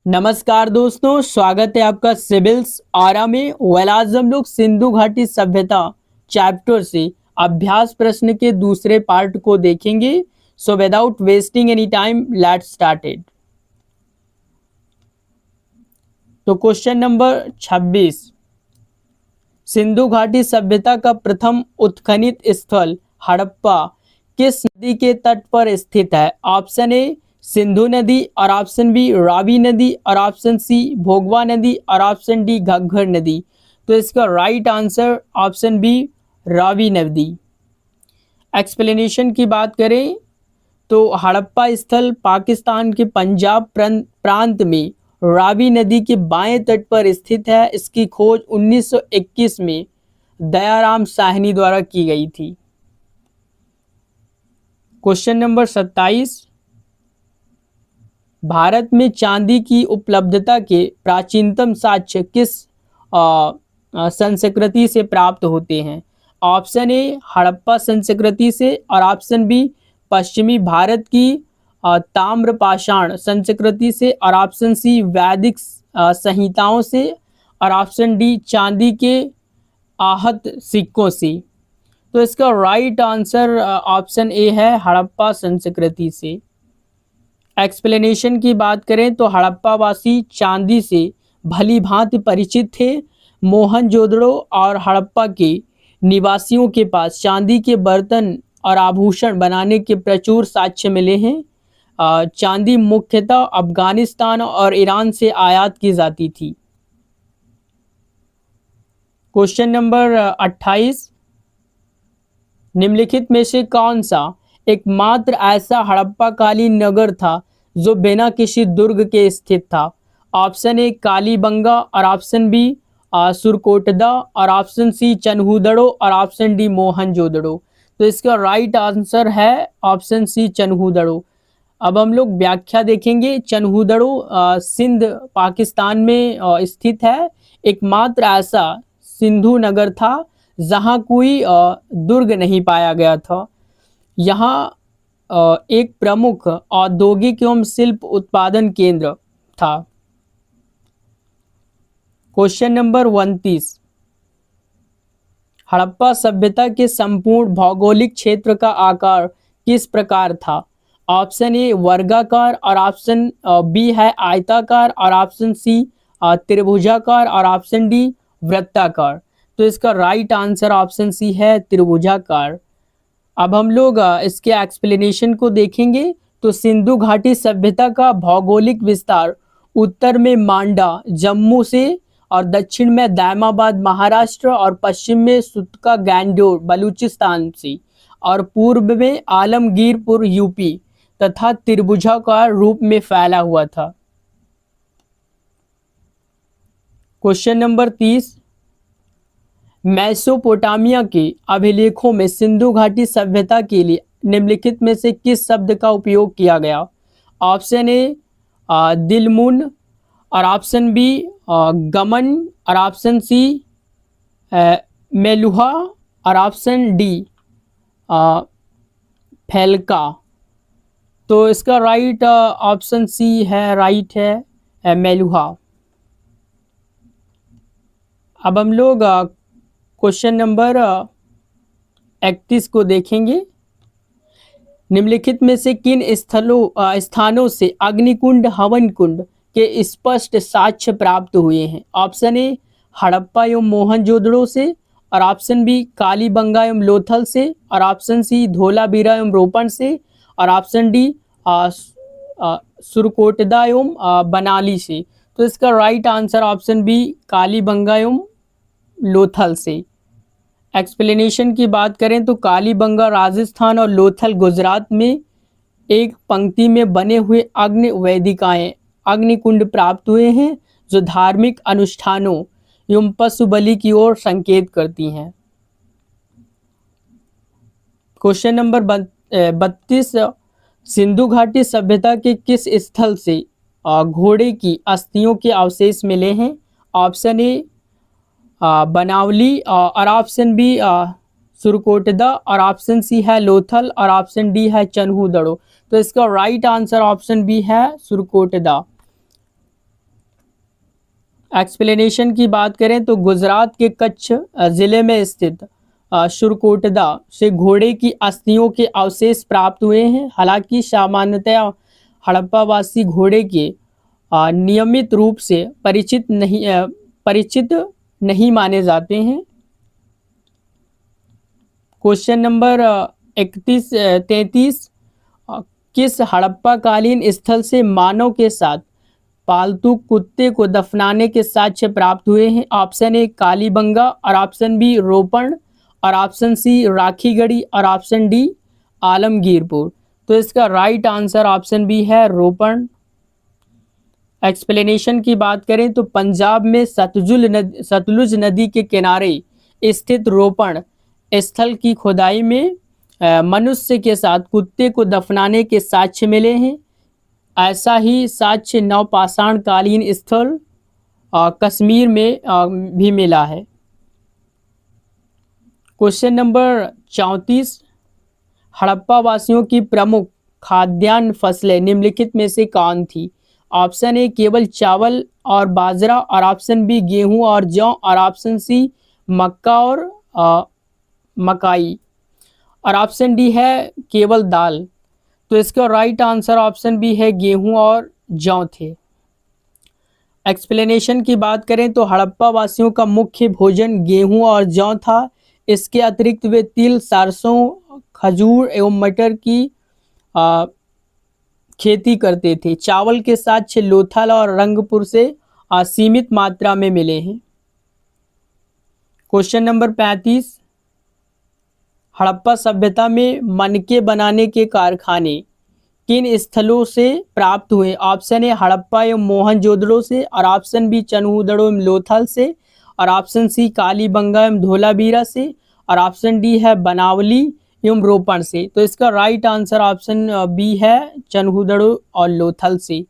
नमस्कार दोस्तों, स्वागत है आपका सिविल्स आरा में। आज हम लोग सिंधु घाटी सभ्यता चैप्टर से अभ्यास प्रश्न के दूसरे पार्ट को देखेंगे। So without wasting any time let's start it. तो क्वेश्चन नंबर 26, सिंधु घाटी सभ्यता का प्रथम उत्खनित स्थल हड़प्पा किस नदी के तट पर स्थित है? ऑप्शन ए सिंधु नदी, और ऑप्शन बी रावी नदी, और ऑप्शन सी भोगवा नदी, और ऑप्शन डी घग्गर नदी। तो इसका right answer option B Ravi नदी। एक्सप्लेनेशन की बात करें तो हड़प्पा स्थल पाकिस्तान के पंजाब प्रांत में रावी नदी के बाएं तट पर स्थित है। इसकी खोज 1921 में दयाराम साहनी द्वारा की गई थी। क्वेश्चन नंबर 27, भारत में चांदी की उपलब्धता के प्राचीनतम साक्ष्य किस संस्कृति से प्राप्त होते हैं? ऑप्शन ए हड़प्पा संस्कृति से, और ऑप्शन बी पश्चिमी भारत की ताम्रपाषाण संस्कृति से, और ऑप्शन सी वैदिक संहिताओं से, और ऑप्शन डी चांदी के आहत सिक्कों से। तो इसका राइट आंसर ऑप्शन ए है हड़प्पा संस्कृति से। एक्सप्लेनेशन की बात करें तो हड़प्पा वासी चांदी से भली भांति परिचित थे। मोहनजोदड़ो और हड़प्पा के निवासियों के पास चांदी के बर्तन और आभूषण बनाने के प्रचुर साक्ष्य मिले हैं। चांदी मुख्यतः अफगानिस्तान और ईरान से आयात की जाती थी। क्वेश्चन नंबर 28, निम्नलिखित में से कौन सा एकमात्र ऐसा हड़प्पा कालीन नगर था जो बिना किसी दुर्ग के स्थित था? ऑप्शन ए कालीबंगा, और ऑप्शन बी सुरकोटदा, और ऑप्शन सी चन्हूदड़ो, और ऑप्शन डी मोहनजोदड़ो। तो इसका राइट आंसर है ऑप्शन सी चन्हूदड़ो। अब हम लोग व्याख्या देखेंगे। चन्हूदड़ो सिंध पाकिस्तान में स्थित है। एकमात्र ऐसा सिंधु नगर था जहां कोई दुर्ग नहीं पाया गया था। यहाँ एक प्रमुख औद्योगिक एवं शिल्प उत्पादन केंद्र था। क्वेश्चन नंबर 29, हड़प्पा सभ्यता के संपूर्ण भौगोलिक क्षेत्र का आकार किस प्रकार था? ऑप्शन ए वर्गाकार, और ऑप्शन बी है आयताकार, और ऑप्शन सी त्रिभुजाकार, और ऑप्शन डी वृत्ताकार। तो इसका राइट आंसर ऑप्शन सी है त्रिभुजाकार। अब हम लोग इसके एक्सप्लेनेशन को देखेंगे। तो सिंधु घाटी सभ्यता का भौगोलिक विस्तार उत्तर में मांडा जम्मू से, और दक्षिण में दैमाबाद महाराष्ट्र, और पश्चिम में सुतका गैंडोर बलूचिस्तान से, और पूर्व में आलमगीरपुर यूपी तथा त्रिभुजाकार रूप में फैला हुआ था। क्वेश्चन नंबर 30, मेसोपोटामिया के अभिलेखों में सिंधु घाटी सभ्यता के लिए निम्नलिखित में से किस शब्द का उपयोग किया गया? ऑप्शन ए दिलमुन, और ऑप्शन बी गमन, और ऑप्शन सी मेलुहा, और ऑप्शन डी फैलका। तो इसका राइट ऑप्शन सी है, राइट है मेलुहा। अब हम लोग क्वेश्चन नंबर 31 को देखेंगे। निम्नलिखित में से किन स्थानों से अग्निकुंड हवन कुंड के स्पष्ट साक्ष्य प्राप्त हुए हैं? ऑप्शन ए हड़प्पा एवं मोहनजोदड़ो से, और ऑप्शन बी कालीबंगा एवं लोथल से, और ऑप्शन सी धोलावीरा एवं रोपण से, और ऑप्शन डी सुरकोटदा एवं बनाली से। तो इसका right answer option B Kalibangan एवं लोथल से। एक्सप्लेनेशन की बात करें तो कालीबंगा राजस्थान और लोथल गुजरात में एक पंक्ति में बने हुए अग्नि वेदिकाएं अग्निकुंड प्राप्त हुए हैं, जो धार्मिक अनुष्ठानों एवं पशु बलि की ओर संकेत करती हैं। क्वेश्चन नंबर 32, सिंधु घाटी सभ्यता के किस स्थल से घोड़े की अस्थियों के अवशेष मिले हैं? ऑप्शन ए बनावली, और ऑप्शन बी सुरकोटदा, और ऑप्शन सी है लोथल, और ऑप्शन डी है चन्हूदड़ो। तो इसका राइट आंसर ऑप्शन बी है सुरकोटदा। एक्सप्लेनेशन की बात करें तो गुजरात के कच्छ जिले में स्थित शुरकोटदा से घोड़े की अस्थियों के अवशेष प्राप्त हुए हैं। हालांकि सामान्यतया हड़प्पावासी घोड़े के नियमित रूप से परिचित नहीं माने जाते हैं। क्वेश्चन नंबर 33 किस हड़प्पाकालीन स्थल से मानव के साथ पालतू कुत्ते को दफनाने के साक्ष्य प्राप्त हुए हैं? ऑप्शन ए कालीबंगा और ऑप्शन बी रोपण और ऑप्शन सी राखीगढ़ी और ऑप्शन डी आलमगीरपुर। तो इसका राइट आंसर ऑप्शन बी है रोपण। एक्सप्लेनेशन की बात करें तो पंजाब में सतलुज नदी के किनारे स्थित रोपण स्थल की खुदाई में मनुष्य के साथ कुत्ते को दफनाने के साक्ष्य मिले हैं। ऐसा ही साक्ष्य नवपाषाण कालीन स्थल कश्मीर में भी मिला है। क्वेश्चन नंबर 34 हड़प्पा वासियों की प्रमुख खाद्यान्न फसलें निम्नलिखित में से कौन थी? ऑप्शन ए केवल चावल और बाजरा और ऑप्शन बी गेहूं और जौ और ऑप्शन सी मक्का और मकाई और ऑप्शन डी है केवल दाल। तो इसका राइट आंसर ऑप्शन बी है गेहूं और जौ थे। एक्सप्लेनेशन की बात करें तो हड़प्पा वासियों का मुख्य भोजन गेहूं और जौ था। इसके अतिरिक्त वे तिल, सरसों, खजूर एवं मटर की खेती करते थे। चावल के साथ लोथल और रंगपुर से सीमित मात्रा में मिले हैं। क्वेश्चन नंबर 35 हड़प्पा सभ्यता में मनके बनाने के कारखाने किन स्थलों से प्राप्त हुए? ऑप्शन ए हड़प्पा एवं मोहनजोदड़ो से और ऑप्शन बी चनहूदड़ो एवं लोथल से और ऑप्शन सी कालीबंगा एवं धोलावीरा से और ऑप्शन डी है बनावली एवं रोपण से। तो इसका राइट आंसर ऑप्शन बी है चनहूदड़ो और लोथल से।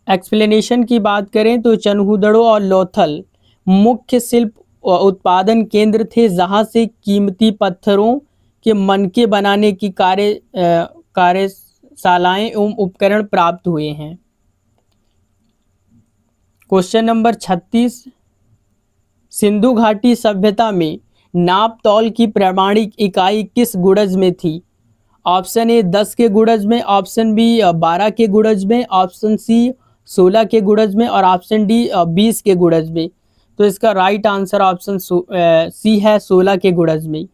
एक्सप्लेनेशन की बात करें तो चनहूदड़ो और लोथल मुख्य शिल्प उत्पादन केंद्र थे जहां से कीमती पत्थरों के मनके बनाने की कार्यशालाएं एवं उपकरण प्राप्त हुए हैं। क्वेश्चन नंबर 36 सिंधु घाटी सभ्यता में नाप तौल की प्रमाणिक इकाई किस गुणज में थी? ऑप्शन ए 10 के गुणज में, ऑप्शन बी 12 के गुणज में, ऑप्शन सी 16 के गुणज में और ऑप्शन डी 20 के गुणज में। तो इसका राइट आंसर ऑप्शन सी है 16 के गुणज में।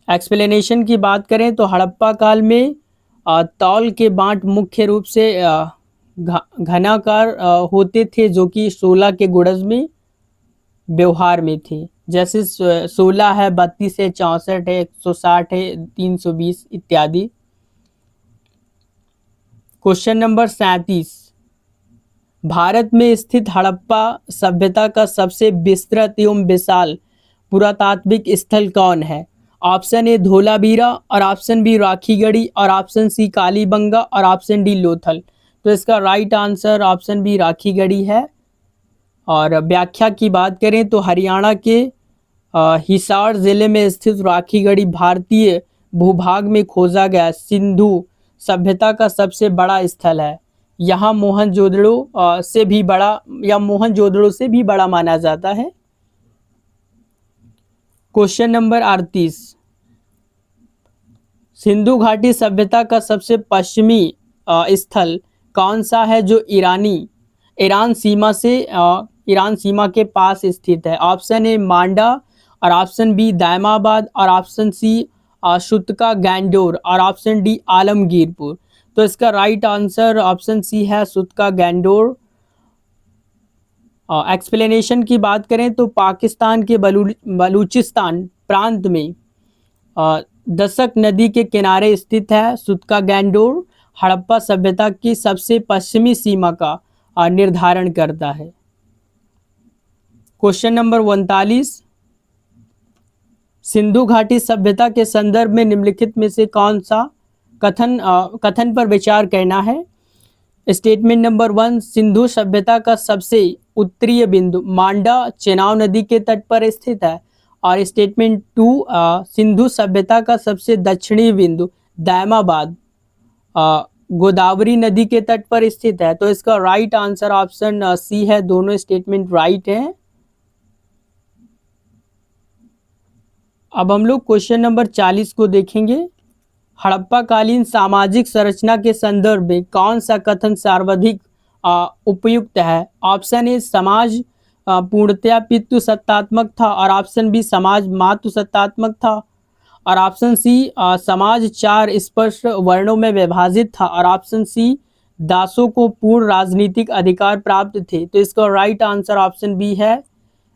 एक्सप्लेनेशन की बात करें तो हड़प्पा काल में तौल के बांट मुख्य रूप से घनाकार होते थे जो कि 16 के गुणज में व्यवहार में थे। जैसे 16 है, 32 है, 64 है, 160 है, 320 इत्यादि। क्वेश्चन नंबर 37 भारत में स्थित हड़प्पा सभ्यता का सबसे विस्तृत एवं विशाल पुरातात्विक स्थल कौन है? ऑप्शन ए धोलावीरा और ऑप्शन बी राखीगढ़ी और ऑप्शन सी कालीबंगा और ऑप्शन डी लोथल। तो इसका right answer option B Rakhigarhi है। और व्याख्या की बात करें तो हरियाणा के हिसार जिले में स्थित राखीगढ़ी भारतीय भूभाग में खोजा गया सिंधु सभ्यता का सबसे बड़ा स्थल है। यहाँ मोहनजोदड़ो से भी बड़ा या मोहनजोदड़ो से भी बड़ा माना जाता है। क्वेश्चन नंबर 38 सिंधु घाटी सभ्यता का सबसे पश्चिमी स्थल कौन सा है जो ईरान सीमा के पास स्थित है? ऑप्शन ए मांडा और ऑप्शन बी दायमाबाद और ऑप्शन सी सुतका गैंडोर और ऑप्शन डी आलमगीरपुर। तो इसका राइट आंसर ऑप्शन सी है सुतका गैंडोर। एक्सप्लेनेशन की बात करें तो पाकिस्तान के बलूचिस्तान प्रांत में दशक नदी के किनारे स्थित है। सुतका गैंडोर हड़प्पा सभ्यता की सबसे पश्चिमी सीमा का निर्धारण करता है। क्वेश्चन नंबर 39 सिंधु घाटी सभ्यता के संदर्भ में निम्नलिखित में से कौन सा कथन पर विचार करना है? स्टेटमेंट नंबर 1 सिंधु सभ्यता का सबसे उत्तरीय बिंदु मांडा चेनाब नदी के तट पर स्थित है और स्टेटमेंट 2 सिंधु सभ्यता का सबसे दक्षिणी बिंदु दायमाबाद गोदावरी नदी के तट पर स्थित है। तो इसका राइट आंसर ऑप्शन सी है, दोनों स्टेटमेंट राइट हैं। अब हम लोग क्वेश्चन नंबर 40 को देखेंगे। हड़प्पा कालीन सामाजिक संरचना के संदर्भ में कौन सा कथन सर्वाधिक उपयुक्त है? ऑप्शन ए समाज पूर्णतया पितृ सत्तात्मक था, और ऑप्शन बी समाज मातृ सत्तात्मक था, और ऑप्शन सी समाज 4 स्पष्ट वर्णों में विभाजित था, और ऑप्शन सी दासों को पूर्ण राजनीतिक अधिकार प्राप्त थे। तो इसका राइट आंसर ऑप्शन बी है,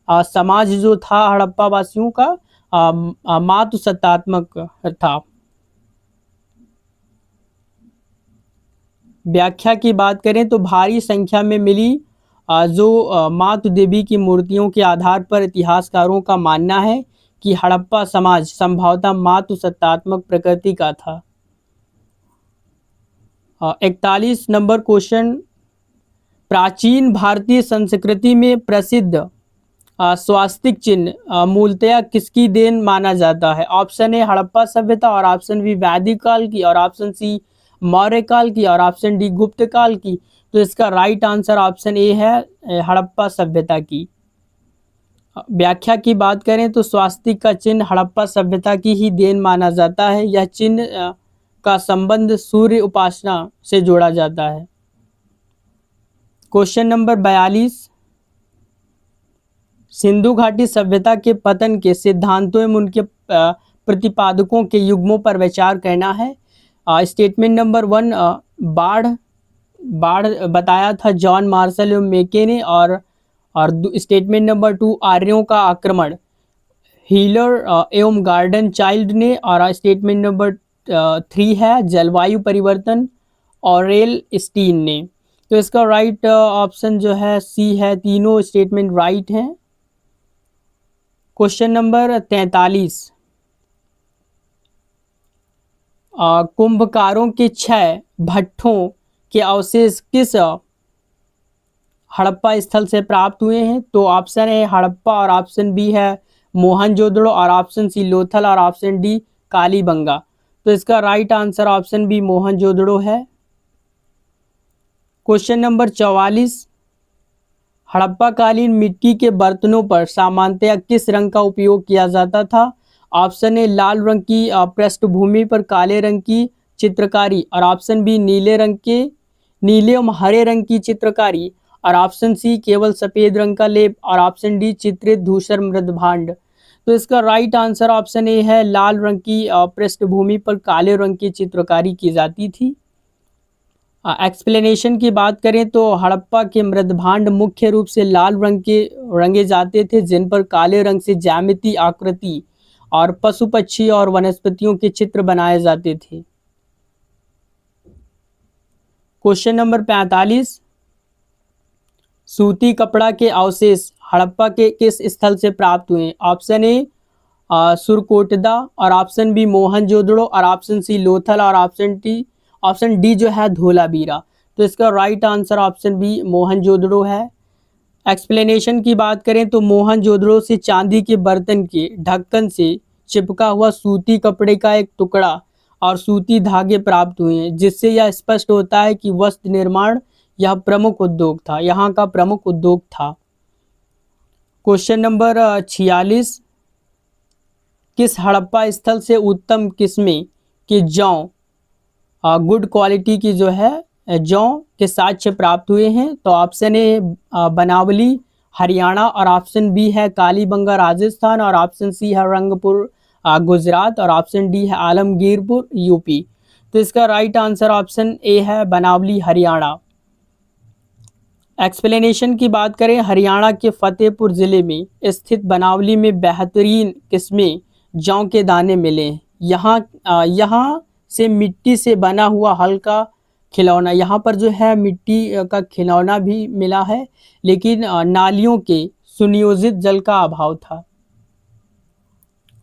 समाज जो था हड़प्पा वासियों का मातृ सत्तात्मक था। व्याख्या की बात करें तो भारी संख्या में मिली जो मातृ देवी की मूर्तियों के आधार पर इतिहासकारों का मानना है कि हड़प्पा समाज संभवतः मातृ सत्तात्मक प्रकृति का था। 41 नंबर क्वेश्चन, प्राचीन भारतीय संस्कृति में प्रसिद्ध स्वास्तिक चिन्ह मूलतया किसकी देन माना जाता है? ऑप्शन ए हड़प्पा सभ्यता, और ऑप्शन बी वैदिक काल की, और ऑप्शन सी मौर्य काल की, और ऑप्शन डी गुप्त काल की। तो इसका राइट आंसर ऑप्शन ए है, हड़प्पा सभ्यता की। व्याख्या की बात करें तो स्वास्तिक का चिन्ह हड़प्पा सभ्यता की ही देन माना जाता है। यह चिन्ह का संबंध सूर्य उपासना से जोड़ा जाता है। क्वेश्चन नंबर 42, सिंधु घाटी सभ्यता के पतन के सिद्धांतों एवं उनके प्रतिपादकों के युग्मों पर विचार करना है। स्टेटमेंट नंबर 1 बाढ़ बताया था जॉन मार्शल एवं मेके ने, और स्टेटमेंट नंबर 2 आर्यों का आक्रमण हीलर एवं गार्डन चाइल्ड ने, और स्टेटमेंट नंबर 3 है जलवायु परिवर्तन ऑरेल स्टीन ने। तो इसका राइट ऑप्शन जो है सी है, तीनों स्टेटमेंट राइट हैं। क्वेश्चन नंबर 43, कुंभकारों के 6 भट्ठों के अवशेष किस हड़प्पा स्थल से प्राप्त हुए हैं? तो ऑप्शन ए हड़प्पा, और ऑप्शन बी है मोहनजोदड़ो, और ऑप्शन सी लोथल, और ऑप्शन डी कालीबंगा। तो इसका right answer option B Mohenjodaro है। क्वेश्चन नंबर 44, हड़प्पा कालीन मिट्टी के बर्तनों पर सामान्यतया किस रंग का उपयोग किया जाता था? ऑप्शन ए लाल रंग की पृष्ठभूमि पर काले रंग की चित्रकारी, और ऑप्शन बी नीले एवं हरे रंग की चित्रकारी, और ऑप्शन सी केवल सफेद रंग का लेप, और ऑप्शन डी चित्रित धूसर मृदभांड। तो इसका राइट आंसर ऑप्शन ए है, लाल रंग की पृष्ठभूमि पर काले रंग की चित्रकारी की जाती थी। एक्सप्लेनेशन की बात करें तो हड़प्पा के मृदभांड मुख्य रूप से लाल रंग के रंगे जाते थे, जिन पर काले रंग से ज्यामिति आकृति और पशु पक्षी और वनस्पतियों के चित्र बनाए जाते थे। क्वेश्चन नंबर 45, सूती कपड़ा के अवशेष हड़प्पा के किस स्थल से प्राप्त हुए? ऑप्शन ए सुरकोटदा, और ऑप्शन बी मोहनजोदड़ो, और ऑप्शन सी लोथल, और ऑप्शन डी जो है धोलावीरा। तो इसका right answer option B Mohenjodaro है। एक्सप्लेनेशन की बात करें तो मोहनजोदड़ो से चांदी के बर्तन के ढक्कन से चिपका हुआ सूती कपड़े का एक टुकड़ा और सूती धागे प्राप्त हुए हैं, जिससे यह स्पष्ट होता है कि वस्त्र निर्माण यह प्रमुख उद्योग था, यहाँ का प्रमुख उद्योग था। क्वेश्चन नंबर 46, किस हड़प्पा स्थल से उत्तम किस्में के जौ गुड क्वालिटी की जो है जौ के साक्ष्य प्राप्त हुए हैं? तो ऑप्शन ए बनावली हरियाणा, और ऑप्शन बी है कालीबंगा राजस्थान, और ऑप्शन सी है रंगपुर गुजरात, और ऑप्शन डी है आलमगीरपुर यूपी। तो इसका राइट आंसर ऑप्शन ए है बनावली हरियाणा। एक्सप्लेनेशन की बात करें, हरियाणा के फतेहपुर जिले में स्थित बनावली में बेहतरीन किस्में जौ के दाने मिले। यहाँ से मिट्टी से बना हुआ हल्का खिलौना, यहाँ पर जो है मिट्टी का खिलौना भी मिला है, लेकिन नालियों के सुनियोजित जल का अभाव था।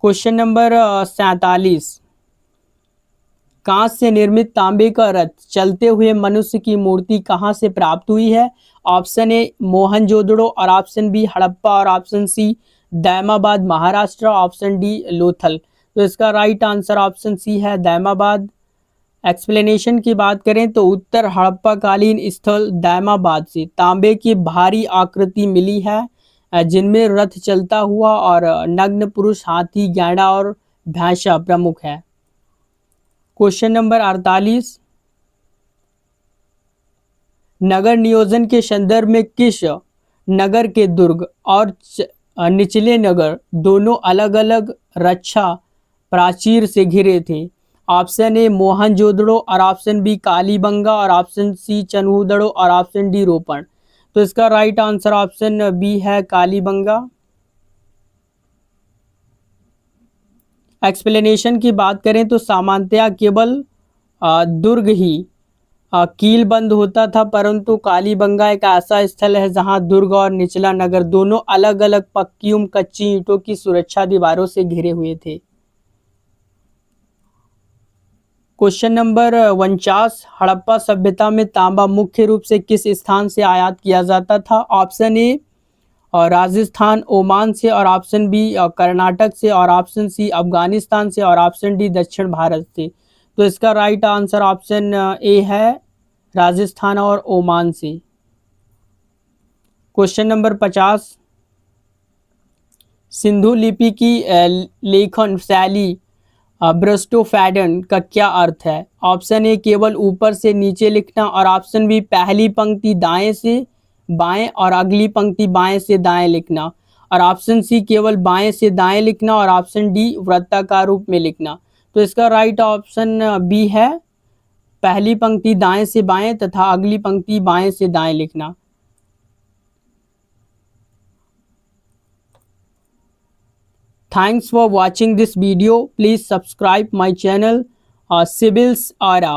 क्वेश्चन नंबर 47, कांच से निर्मित तांबे का रथ चलते हुए मनुष्य की मूर्ति कहाँ से प्राप्त हुई है? ऑप्शन ए मोहनजोदड़ो, और ऑप्शन बी हड़प्पा, और option C Daimabad Maharashtra, option D Lothal. तो इसका राइट आंसर ऑप्शन सी है दैमाबाद एक्सप्लेनेशन की बात करें तो उत्तर हड़प्पा कालीन स्थल दैमाबाद से तांबे की भारी आकृति मिली है, जिनमें रथ चलता हुआ और नग्न पुरुष, हाथी, गैंडा और भैंसा प्रमुख है। क्वेश्चन नंबर 48, नगर नियोजन के संदर्भ में किस नगर के दुर्ग और निचले नगर दोनों अलग अलग रक्षा प्राचीर से घिरे थे? ऑप्शन ए मोहनजोदड़ो और ऑप्शन बी कालीबंगा और ऑप्शन सी चन्हुदड़ो और ऑप्शन डी रोपण। तो इसका राइट आंसर ऑप्शन बी है कालीबंगा। एक्सप्लेनेशन की बात करें तो सामान्यतया केवल दुर्ग ही कील बंद होता था, परंतु कालीबंगा एक ऐसा स्थल है जहां दुर्ग और निचला नगर दोनों अलग अलग पक्की कच्ची ईंटों की सुरक्षा दीवारों से घिरे हुए थे। क्वेश्चन नंबर 49, हड़प्पा सभ्यता में तांबा मुख्य रूप से किस स्थान से आयात किया जाता था? ऑप्शन ए और राजस्थान ओमान से और ऑप्शन बी कर्नाटक से और ऑप्शन सी अफगानिस्तान से और ऑप्शन डी दक्षिण भारत से। तो इसका राइट आंसर ऑप्शन ए है राजस्थान और ओमान से। क्वेश्चन नंबर 50, सिंधु लिपि की लेखन शैली ब्रस्टोफैडन का क्या अर्थ है? ऑप्शन ए केवल ऊपर से नीचे लिखना और ऑप्शन बी पहली पंक्ति दाएं से बाएं और अगली पंक्ति बाएं से दाएं लिखना और ऑप्शन सी केवल बाएं से दाएं लिखना और ऑप्शन डी वृत्ताकार रूप में लिखना। तो इसका राइट ऑप्शन बी है पहली पंक्ति दाएं से बाएं तथा अगली पंक्ति बाएं से दाएं लिखना। Thanks for watching this video. Please subscribe my channel, Sibyl's Aura.